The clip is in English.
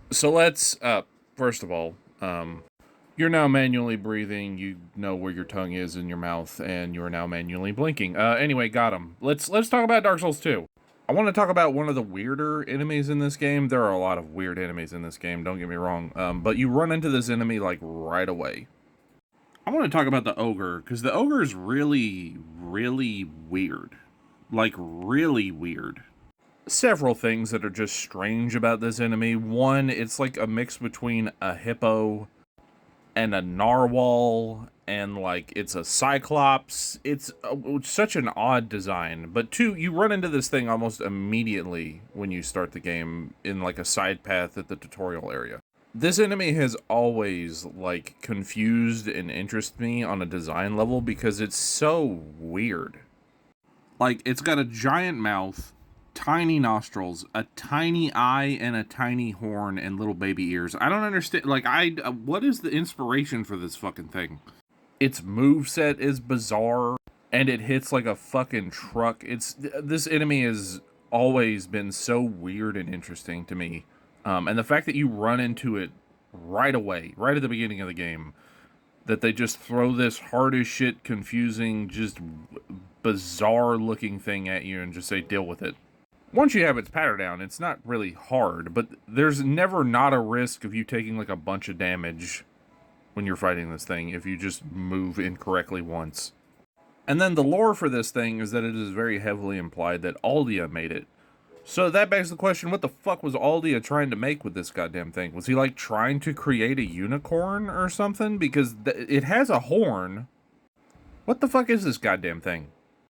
So let's, first of all, you're now manually breathing. You know where your tongue is in your mouth, and you're now manually blinking. Anyway, got him. Let's talk about Dark Souls 2. I want to talk about one of the weirder enemies in this game. There are a lot of weird enemies in this game, don't get me wrong. But you run into this enemy, like, right away. I want to talk about the Ogre, because the Ogre is really, really weird. Like, really weird. Several things that are just strange about this enemy. One, it's like a mix between a hippo and a narwhal, and like it's a cyclops. It's such an odd design. But two, you run into this thing almost immediately when you start the game in like a side path at the tutorial area. This enemy has always like confused and interested me on a design level because it's so weird. Like, it's got a giant mouth, tiny nostrils, a tiny eye, and a tiny horn, and little baby ears. I don't understand. Like, what is the inspiration for this fucking thing? Its moveset is bizarre, and it hits like a fucking truck. This enemy has always been so weird and interesting to me. And the fact that you run into it right away, right at the beginning of the game, that they just throw this hard as shit, confusing, just bizarre looking thing at you and just say, deal with it. Once you have its pattern down, it's not really hard, but there's never not a risk of you taking like a bunch of damage when you're fighting this thing if you just move incorrectly once. And then the lore for this thing is that it is very heavily implied that Aldia made it. So that begs the question, what the fuck was Aldia trying to make with this goddamn thing? Was he like trying to create a unicorn or something? Because it has a horn. What the fuck is this goddamn thing?